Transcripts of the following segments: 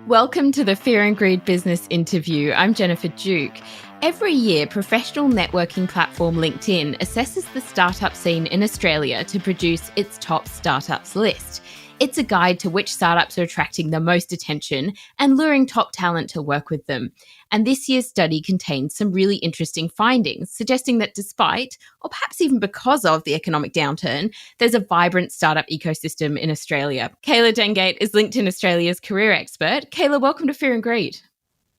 Welcome to the Fear and Greed Business Interview. I'm Jennifer Duke. Every year, professional networking platform LinkedIn assesses the startup scene in Australia to produce its top startups list. It's a guide to which startups are attracting the most attention and luring top talent to work with them. And this year's study contains some really interesting findings, suggesting that despite, or perhaps even because of, the economic downturn, there's a vibrant startup ecosystem in Australia. Kayla Dengate is LinkedIn Australia's career expert. Kayla, welcome to Fear and Greed.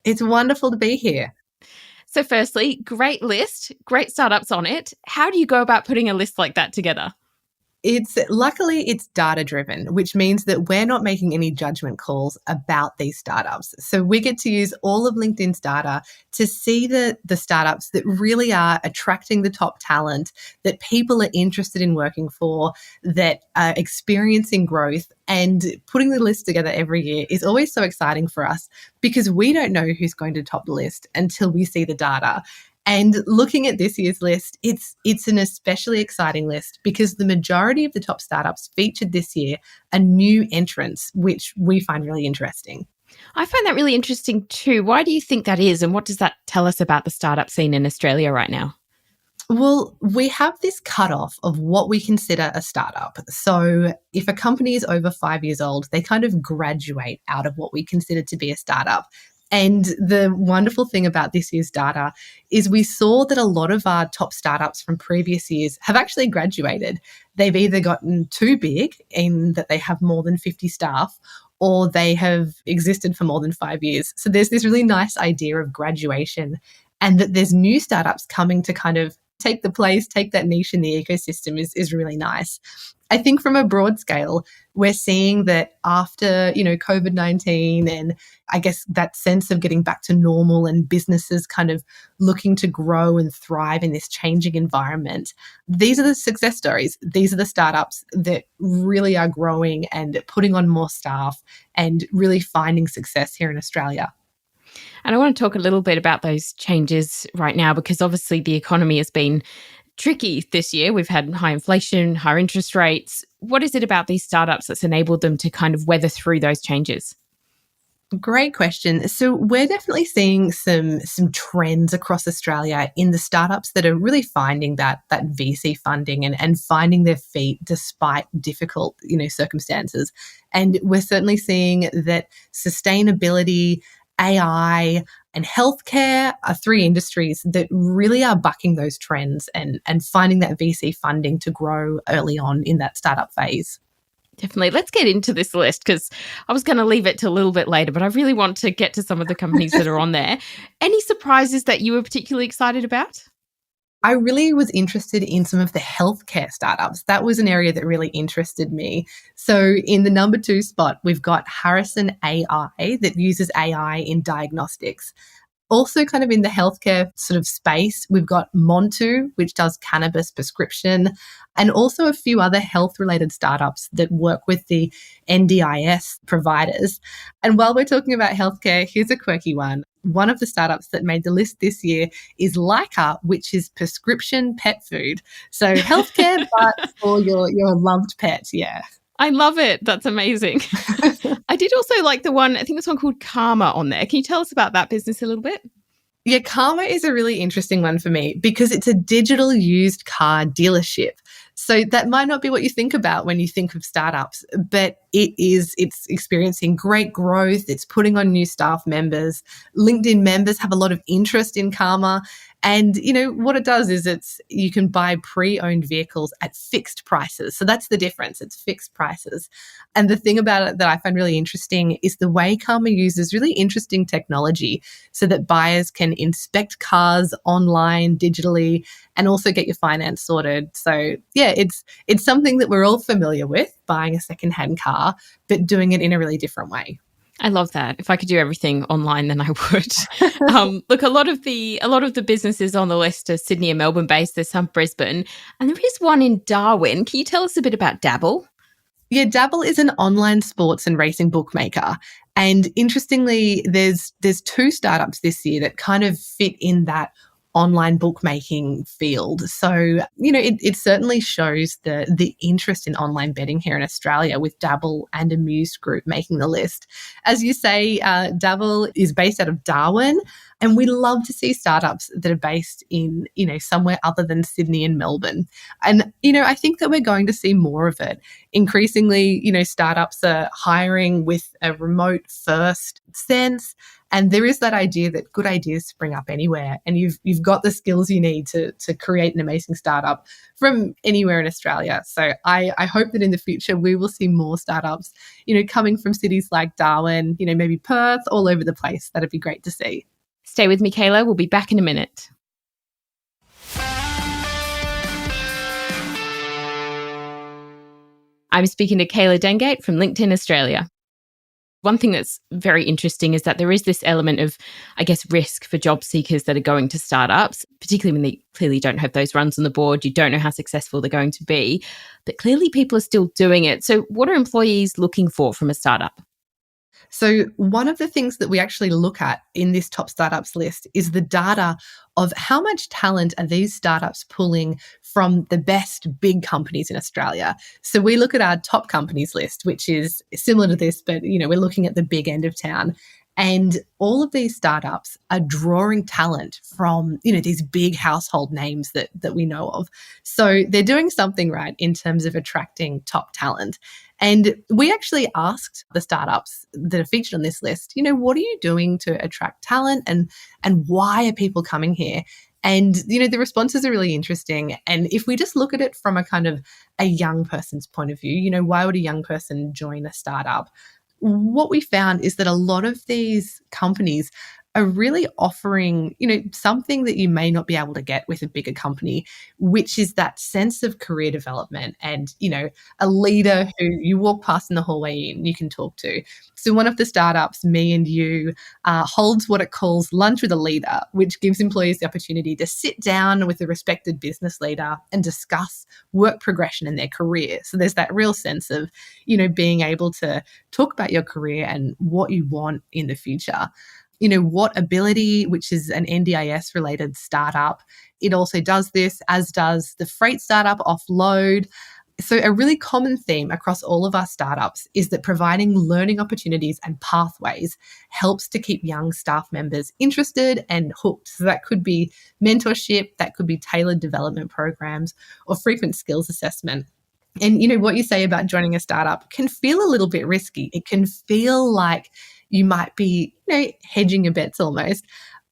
It's wonderful to be here. So firstly, great list, great startups on it. How do you go about putting a list like that together? Luckily it's data driven, which means that we're not making any judgment calls about these startups. So we get to use all of LinkedIn's data to see the startups that really are attracting the top talent, that people are interested in working for, that are experiencing growth. And putting the list together every year is always so exciting for us because we don't know who's going to top the list until we see the data. And looking at this year's list, it's an especially exciting list because the majority of the top startups featured this year are new entrants, which we find really interesting. I find that really interesting too. Why do you think that is, and what does that tell us about the startup scene in Australia right now? Well, we have this cutoff of what we consider a startup. So if a company is over 5 years old, they kind of graduate out of what we consider to be a startup. And the wonderful thing about this year's data is we saw that a lot of our top startups from previous years have actually graduated. They've either gotten too big in that they have more than 50 staff, or they have existed for more than 5 years. So there's this really nice idea of graduation, and that there's new startups coming to kind of take the place, take that niche in the ecosystem is really nice. I think from a broad scale, we're seeing that after, COVID-19 and I guess that sense of getting back to normal and businesses kind of looking to grow and thrive in this changing environment, these are the success stories. These are the startups that really are growing and putting on more staff and really finding success here in Australia. And I want to talk a little bit about those changes right now because obviously the economy has been tricky this year. We've had high inflation, higher interest rates. What is it about these startups that's enabled them to kind of weather through those changes? Great question. So we're definitely seeing some trends across Australia in the startups that are really finding that VC funding and finding their feet despite difficult, circumstances. And we're certainly seeing that sustainability, AI, and healthcare are three industries that really are bucking those trends and finding that VC funding to grow early on in that startup phase. Definitely. Let's get into this list because I was going to leave it to a little bit later, but I really want to get to some of the companies that are on there. Any surprises that you were particularly excited about? I really was interested in some of the healthcare startups. That was an area that really interested me. So in the number 2 spot, we've got Harrison AI that uses AI in diagnostics. Also kind of in the healthcare sort of space, we've got Montu, which does cannabis prescription, and also a few other health-related startups that work with the NDIS providers. And while we're talking about healthcare, here's a quirky one. One of the startups that made the list this year is Lyka, which is prescription pet food. So healthcare, but for your loved pet, yeah. I love it. That's amazing. I did also like the one, I think there's one called Karma on there. Can you tell us about that business a little bit? Yeah, Karma is a really interesting one for me because it's a digital used car dealership. So that might not be what you think about when you think of startups, but it's experiencing great growth. It's putting on new staff members. LinkedIn members have a lot of interest in Karma. And, what it does is you can buy pre-owned vehicles at fixed prices. So that's the difference. It's fixed prices. And the thing about it that I find really interesting is the way Karma uses really interesting technology so that buyers can inspect cars online, digitally, and also get your finance sorted. So yeah, it's something that we're all familiar with, buying a secondhand car, but doing it in a really different way. I love that. If I could do everything online, then I would. Look, a lot of the businesses on the list are Sydney and Melbourne based. There's some Brisbane, and there is one in Darwin. Can you tell us a bit about Dabble? Yeah, Dabble is an online sports and racing bookmaker. And interestingly, there's 2 startups this year that kind of fit in that online bookmaking field. So, it certainly shows the interest in online betting here in Australia, with Dabble and Amuse Group making the list. As you say, Dabble is based out of Darwin, and we love to see startups that are based in, somewhere other than Sydney and Melbourne. And, I think that we're going to see more of it. Increasingly, startups are hiring with a remote first sense. And there is that idea that good ideas spring up anywhere, and you've got the skills you need to create an amazing startup from anywhere in Australia. So I hope that in the future we will see more startups, coming from cities like Darwin, maybe Perth, all over the place. That'd be great to see. Stay with me, Kayla. We'll be back in a minute. I'm speaking to Kayla Dengate from LinkedIn Australia. One thing that's very interesting is that there is this element of, I guess, risk for job seekers that are going to startups, particularly when they clearly don't have those runs on the board. You don't know how successful they're going to be, but clearly people are still doing it. So what are employees looking for from a startup? So one of the things that we actually look at in this top startups list is the data of how much talent are these startups pulling from the best big companies in Australia. So we look at our top companies list, which is similar to this, but we're looking at the big end of town. And all of these startups are drawing talent from, these big household names that we know of. So they're doing something right in terms of attracting top talent. And we actually asked the startups that are featured on this list, what are you doing to attract talent, and why are people coming here? And, the responses are really interesting. And if we just look at it from a kind of a young person's point of view, why would a young person join a startup? What we found is that a lot of these companies are really offering, something that you may not be able to get with a bigger company, which is that sense of career development and, a leader who you walk past in the hallway and you can talk to. So one of the startups, Me and You, holds what it calls Lunch with a Leader, which gives employees the opportunity to sit down with a respected business leader and discuss work progression in their career. So there's that real sense of, being able to talk about your career and what you want in the future. What Ability, which is an NDIS related startup, it also does this, as does the freight startup Offload. So a really common theme across all of our startups is that providing learning opportunities and pathways helps to keep young staff members interested and hooked. So that could be mentorship, that could be tailored development programs, or frequent skills assessment. And, what you say about joining a startup can feel a little bit risky. It can feel like you might be, hedging your bets almost.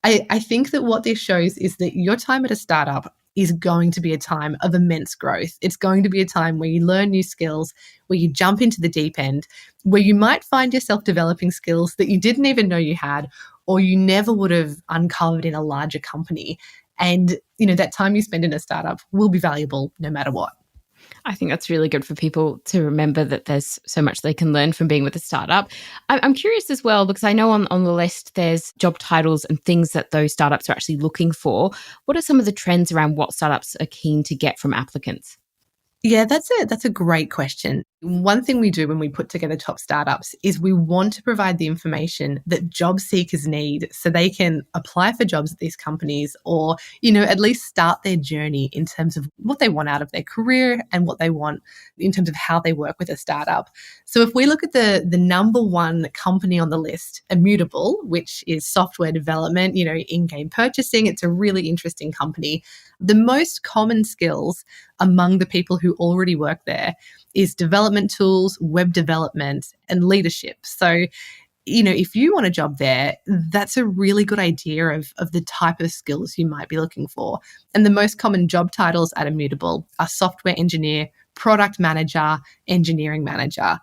I think that what this shows is that your time at a startup is going to be a time of immense growth. It's going to be a time where you learn new skills, where you jump into the deep end, where you might find yourself developing skills that you didn't even know you had, or you never would have uncovered in a larger company. And, that time you spend in a startup will be valuable no matter what. I think that's really good for people to remember that there's so much they can learn from being with a startup. I'm curious as well, because I know on the list there's job titles and things that those startups are actually looking for. What are some of the trends around what startups are keen to get from applicants? Yeah, that's a great question. One thing we do when we put together top startups is we want to provide the information that job seekers need so they can apply for jobs at these companies, or, at least start their journey in terms of what they want out of their career and what they want in terms of how they work with a startup. So if we look at the number one company on the list, Immutable, which is software development, in-game purchasing, it's a really interesting company. The most common skills among the people who already work there is development tools, web development, and leadership. So, if you want a job there, that's a really good idea of the type of skills you might be looking for. And the most common job titles at Immutable are software engineer, product manager, engineering manager.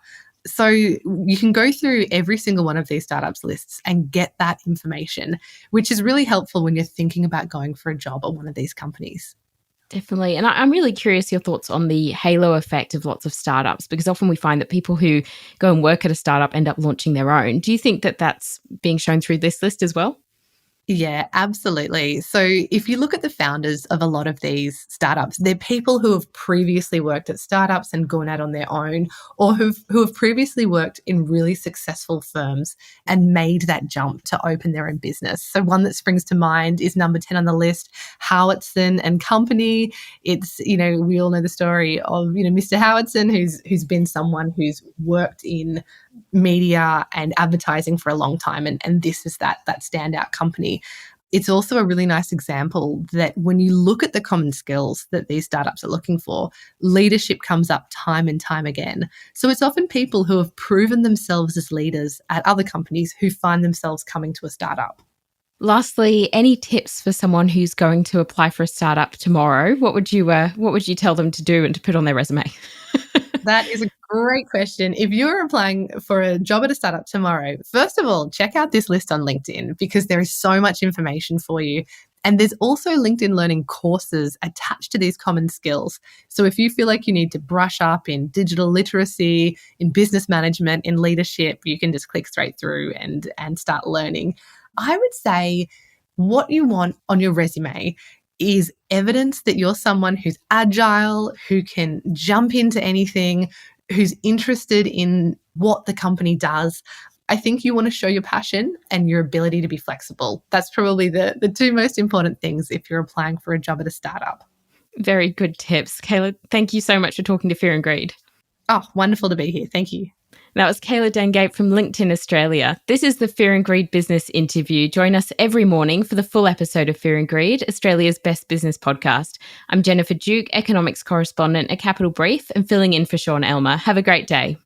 So you can go through every single one of these startups lists and get that information, which is really helpful when you're thinking about going for a job at one of these companies. Definitely. And I'm really curious your thoughts on the halo effect of lots of startups, because often we find that people who go and work at a startup end up launching their own. Do you think that that's being shown through this list as well? Yeah, absolutely. So if you look at the founders of a lot of these startups, they're people who have previously worked at startups and gone out on their own, or who have previously worked in really successful firms and made that jump to open their own business. So one that springs to mind is number 10 on the list, Howardson and Company. It's, we all know the story of, Mr. Howardson, who's been someone who's worked in media and advertising for a long time, and this is that standout company. It's also a really nice example that when you look at the common skills that these startups are looking for, leadership comes up time and time again. So it's often people who have proven themselves as leaders at other companies who find themselves coming to a startup. Lastly, any tips for someone who's going to apply for a startup tomorrow? What would you tell them to do and to put on their resume? That is a great question. If you're applying for a job at a startup tomorrow, first of all, check out this list on LinkedIn because there is so much information for you. And there's also LinkedIn Learning courses attached to these common skills. So if you feel like you need to brush up in digital literacy, in business management, in leadership, you can just click straight through and start learning. I would say what you want on your resume is evidence that you're someone who's agile, who can jump into anything, who's interested in what the company does. I think you want to show your passion and your ability to be flexible. That's probably the two most important things if you're applying for a job at a startup. Very good tips. Kayla, thank you so much for talking to Fear and Greed. Oh, wonderful to be here. Thank you. That was Kayla Dangate from LinkedIn Australia. This is the Fear and Greed Business Interview. Join us every morning for the full episode of Fear and Greed, Australia's best business podcast. I'm Jennifer Duke, economics correspondent at Capital Brief and filling in for Sean Elmer. Have a great day.